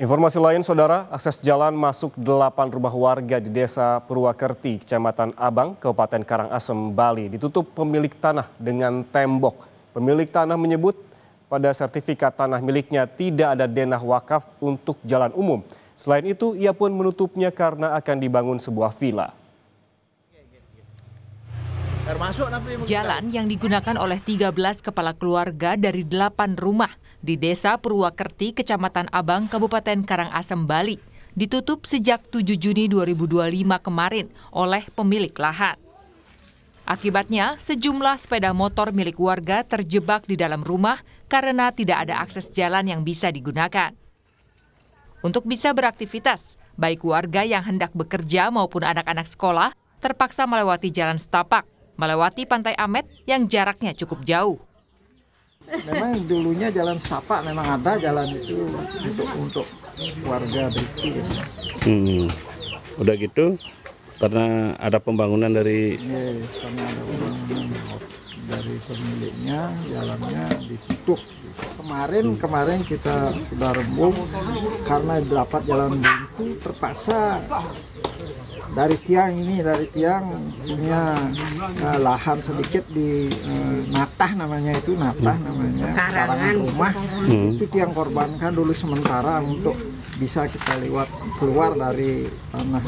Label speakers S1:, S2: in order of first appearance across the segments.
S1: Informasi lain, Saudara, akses jalan masuk 8 rumah warga di Desa Purwakerti, Kecamatan Abang, Kabupaten Karangasem, Bali, ditutup pemilik tanah dengan tembok. Pemilik tanah menyebut pada sertifikat tanah miliknya tidak ada denah wakaf untuk jalan umum. Selain itu, ia pun menutupnya karena akan dibangun sebuah villa.
S2: Jalan yang digunakan oleh 13 kepala keluarga dari 8 rumah di Desa Purwakerti, Kecamatan Abang, Kabupaten Karangasem, Bali, ditutup sejak 7 Juni 2025 kemarin oleh pemilik lahan. Akibatnya, sejumlah sepeda motor milik warga terjebak di dalam rumah karena tidak ada akses jalan yang bisa digunakan. Untuk bisa beraktivitas, baik warga yang hendak bekerja maupun anak-anak sekolah terpaksa melewati jalan setapak, melewati Pantai Amet yang jaraknya cukup jauh.
S3: Memang dulunya jalan setapak memang ada jalan itu untuk warga berikut.
S4: Udah gitu karena ada pembangunan dari
S3: karena ada pembangunan dari pemiliknya, jalannya ditutup. Kemarin kita sudah rembuk karena dapat jalan buntu, terpaksa dari tiang punya lahan sedikit di natah namanya, karangan rumah. Itu tiang korbankan dulu sementara untuk bisa kita keluar dari tanah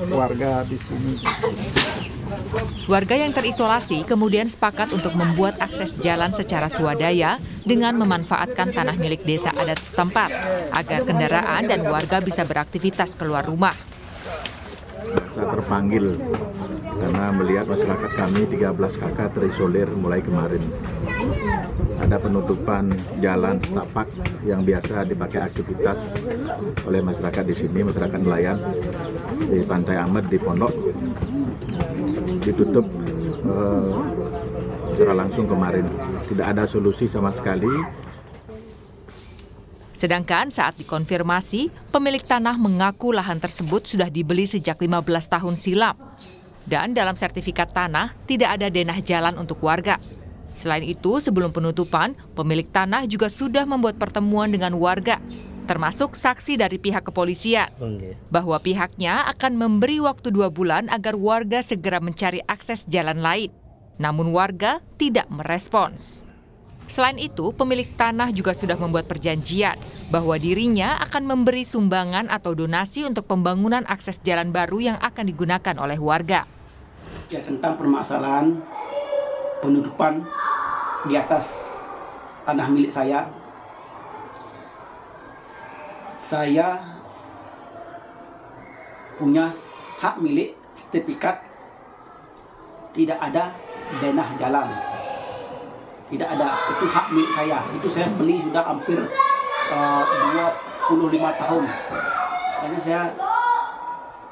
S3: warga di sini.
S2: Warga yang terisolasi kemudian sepakat untuk membuat akses jalan secara swadaya dengan memanfaatkan tanah milik desa adat setempat agar kendaraan dan warga bisa beraktivitas keluar rumah.
S5: Saya terpanggil karena melihat masyarakat kami 13 kakak terisolir mulai kemarin. Ada penutupan jalan setapak yang biasa dipakai aktivitas oleh masyarakat di sini, masyarakat nelayan di Pantai Amet, di Pondok, ditutup secara langsung kemarin. Tidak ada solusi sama sekali.
S2: Sedangkan saat dikonfirmasi, pemilik tanah mengaku lahan tersebut sudah dibeli sejak 15 tahun silam. Dan dalam sertifikat tanah tidak ada denah jalan untuk warga. Selain itu, sebelum penutupan, pemilik tanah juga sudah membuat pertemuan dengan warga, termasuk saksi dari pihak kepolisian, bahwa pihaknya akan memberi waktu 2 bulan agar warga segera mencari akses jalan lain. Namun warga tidak merespons. Selain itu, pemilik tanah juga sudah membuat perjanjian bahwa dirinya akan memberi sumbangan atau donasi untuk pembangunan akses jalan baru yang akan digunakan oleh warga.
S6: Ya, tentang permasalahan penutupan di atas tanah milik saya punya hak milik sertifikat, tidak ada denah jalan. Tidak ada, itu hak milik saya. Itu saya beli sudah hampir 25 tahun. Karena saya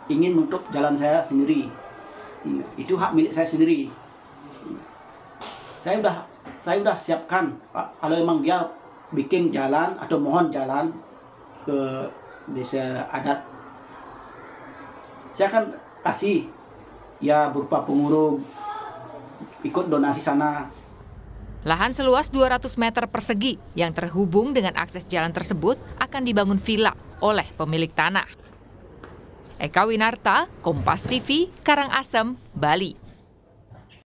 S6: ingin menutup jalan saya sendiri. Itu hak milik saya sendiri. Saya udah siapkan kalau memang dia bikin jalan atau mohon jalan ke desa adat, saya akan kasih ya berupa pengurus ikut donasi sana.
S2: Lahan seluas 200 meter persegi yang terhubung dengan akses jalan tersebut akan dibangun villa oleh pemilik tanah. Eka Winarta, Kompas TV, Karangasem, Bali.